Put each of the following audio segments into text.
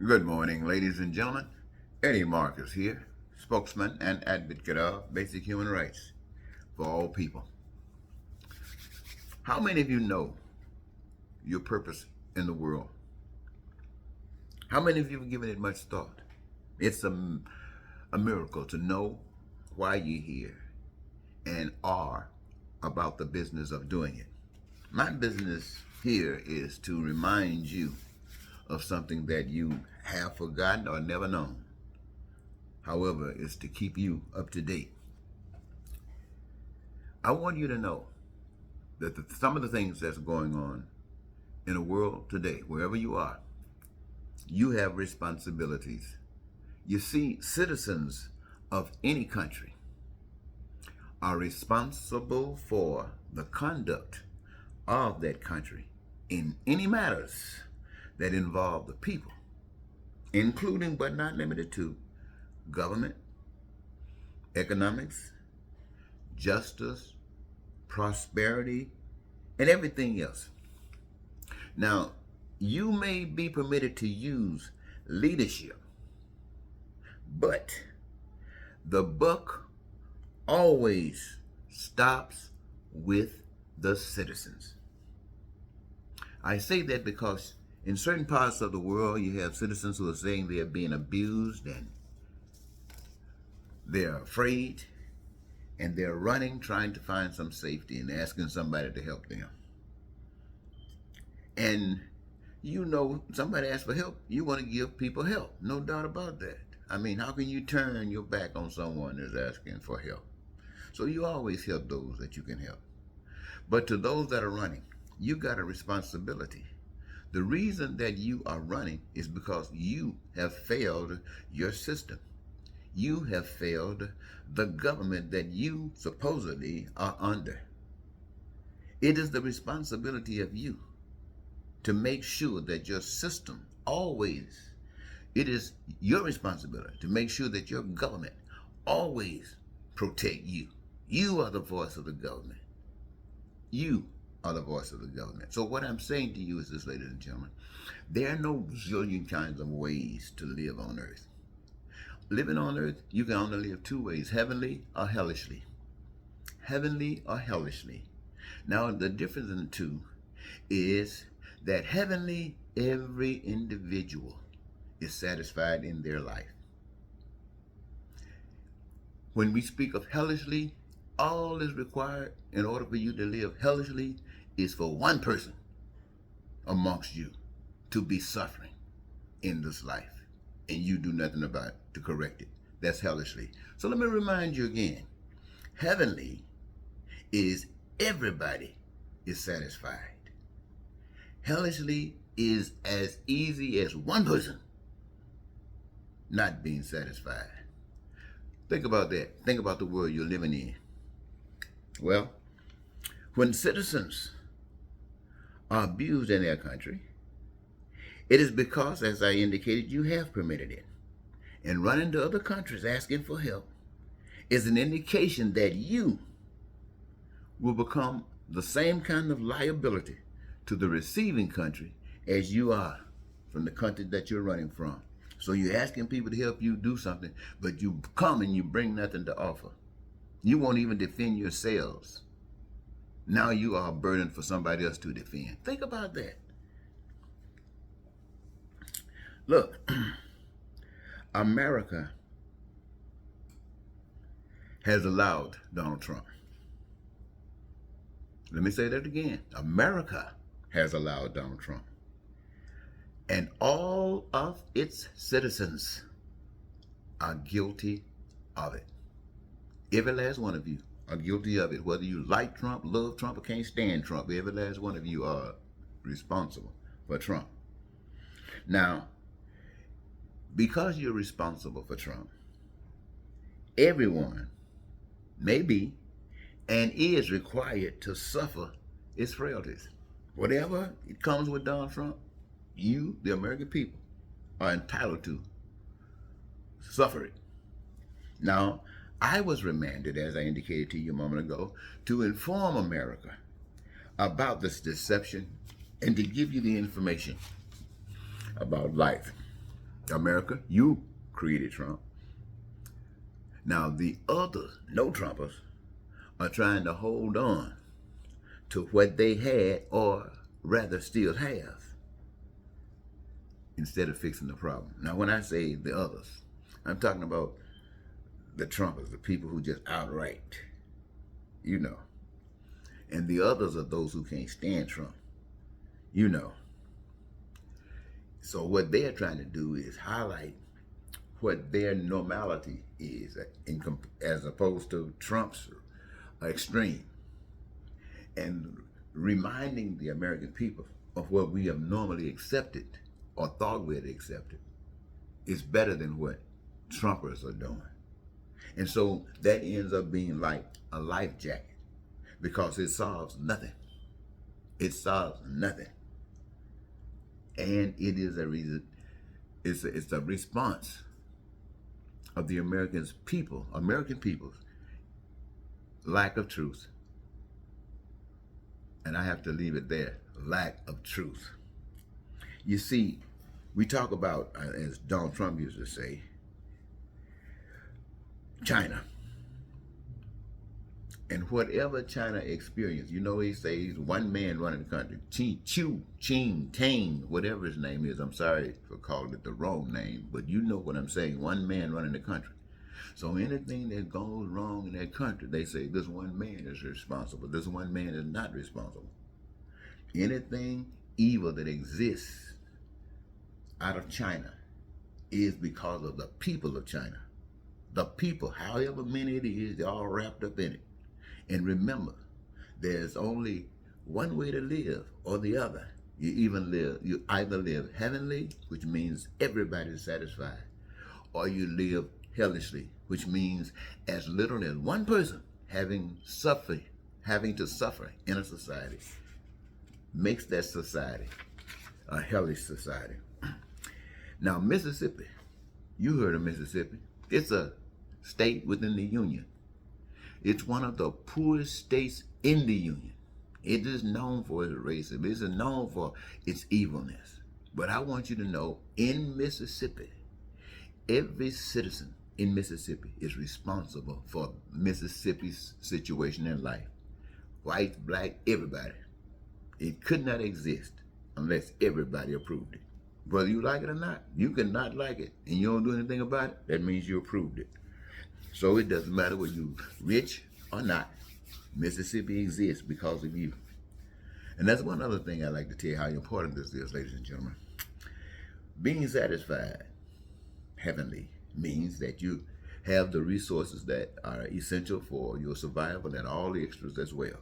Good morning, ladies and gentlemen. Eddie Marcus here, spokesman and advocate of basic human rights for all people. How many of you know your purpose in the world? How many of you have given it much thought? It's a miracle to know why you're here and are about the business of doing it. My business here is to remind you of something that you have forgotten or never known. However, it's to keep you up to date. I want you to know that some of the things that's going on in the world today, wherever you are, you have responsibilities. You see, citizens of any country are responsible for the conduct of that country in any matters that involve the people, including but not limited to government, economics, justice, prosperity, and everything else. Now, you may be permitted to use leadership, but the buck always stops with the citizens. I say that because in certain parts of the world, you have citizens who are saying they are being abused and they're afraid and they're running, trying to find some safety and asking somebody to help them. And you know, somebody asks for help, you want to give people help. No doubt about that. I mean, how can you turn your back on someone that's asking for help? So you always help those that you can help. But to those that are running, you got a responsibility. The reason that you are running is because you have failed your system. You have failed the government that you supposedly are under. It is the responsibility of you to make sure that your system always, it is your responsibility to make sure that your government always protect you. You are the voice of the government. You are the voice of the government. So what I'm saying to you is this, ladies and gentlemen, there are no zillion kinds of ways to live on earth. Living on earth, you can only live two ways, heavenly or hellishly. Heavenly or hellishly. Now, the difference in the two is that heavenly, every individual is satisfied in their life. When we speak of hellishly, all is required in order for you to live hellishly is for one person amongst you to be suffering in this life and you do nothing about it to correct it. That's hellishly. So let me remind you again, heavenly is everybody is satisfied. Hellishly is as easy as one person not being satisfied. Think about that. Think about the world you're living in. Well, when citizens are abused in their country, it is because, as I indicated, you have permitted it. And running to other countries asking for help is an indication that you will become the same kind of liability to the receiving country as you are from the country that you're running from. So you're asking people to help you do something, but you come and you bring nothing to offer. You won't even defend yourselves. Now you are a burden for somebody else to defend. Think about that. Look, America has allowed Donald Trump. Let me say that again. America has allowed Donald Trump. And all of its citizens are guilty of it. Every last one of you are guilty of it. Whether you like Trump, love Trump, or can't stand Trump, every last one of you are responsible for Trump. Now, because you're responsible for Trump, everyone may be and is required to suffer its frailties. Whatever it comes with Donald Trump, you, the American people, are entitled to suffer it. Now, I was remanded, as I indicated to you a moment ago, to inform America about this deception and to give you the information about life. America, you created Trump. Now the other no Trumpers are trying to hold on to what they had, or rather still have, instead of fixing the problem. Now when I say the others, I'm talking about the Trumpers, the people who just outright, you know. And the others are those who can't stand Trump, you know. So what they're trying to do is highlight what their normality is, as opposed to Trump's extreme, and reminding the American people of what we have normally accepted or thought we had accepted is better than what Trumpers are doing. And so that ends up being like a life jacket, because it solves nothing. It solves nothing. And it is a reason, it's a response of the American people's lack of truth. And I have to leave it there, lack of truth. You see, we talk about, as Donald Trump used to say, China. And whatever China experienced, you know, he says one man running the country, Tang, whatever his name is. I'm sorry for calling it the wrong name, but you know what I'm saying. One man running the country. So anything that goes wrong in that country, they say this one man is responsible. This one man is not responsible. Anything evil that exists out of China is because of the people of China. The people, however many it is, they're all wrapped up in it. And remember, there's only one way to live or the other. You either live heavenly, which means everybody's satisfied, or you live hellishly, which means as little as one person having to suffer in a society makes that society a hellish society. Now, Mississippi, you heard of Mississippi. It's a state within the Union. It's one of the poorest states in the Union. It is known for its racism. It's known for its evilness. But I want you to know, in Mississippi, every citizen in Mississippi is responsible for Mississippi's situation in life. White, black, everybody. It could not exist unless everybody approved it. Whether you like it or not, you can not like it and you don't do anything about it, that means you approved it. So it doesn't matter whether you're rich or not. Mississippi exists because of you. And that's one other thing I'd like to tell you how important this is, ladies and gentlemen. Being satisfied heavenly means that you have the resources that are essential for your survival and all the extras as well.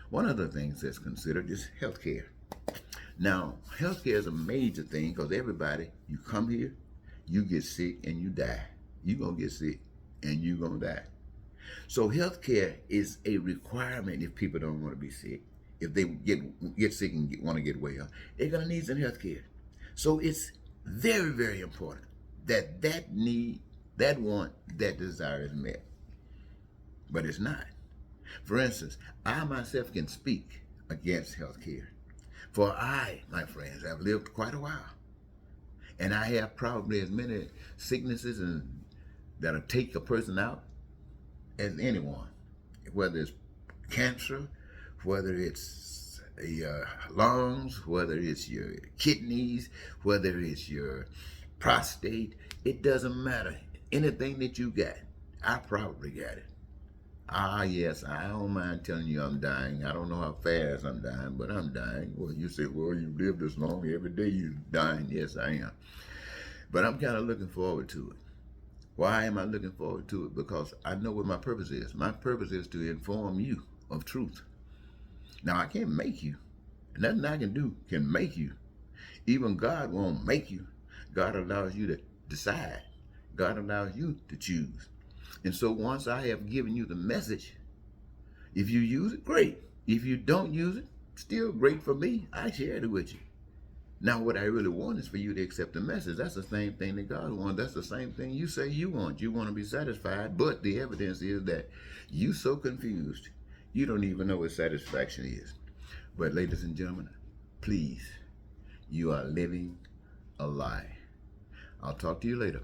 One of the things that's considered is healthcare. Now, healthcare is a major thing because everybody, you come here, you get sick and you die. You're going to get sick and you're going to die. So healthcare is a requirement if people don't want to be sick. If they get sick and want to get well, they're going to need some healthcare. So it's very, very important that need, that want, that desire is met. But it's not. For instance, I myself can speak against healthcare. For I, my friends, have lived quite a while. And I have probably as many sicknesses that'll take a person out as anyone. Whether it's cancer, whether it's your lungs, whether it's your kidneys, whether it's your prostate, it doesn't matter. Anything that you got, I probably got it. Ah, yes, I don't mind telling you I'm dying. I don't know how fast I'm dying, but I'm dying. Well, you say, well, you live this long, every day you're dying. Yes, I am. But I'm kind of looking forward to it. Why am I looking forward to it? Because I know what my purpose is. My purpose is to inform you of truth. Now, I can't make you. Nothing I can do can make you. Even God won't make you. God allows you to decide. God allows you to choose. And so once I have given you the message, if you use it, great. If you don't use it, still great for me. I shared it with you. Now, what I really want is for you to accept the message. That's the same thing that God wants. That's the same thing you say you want. You want to be satisfied, but the evidence is that you so confused, you don't even know what satisfaction is. But ladies and gentlemen, please, you are living a lie. I'll talk to you later.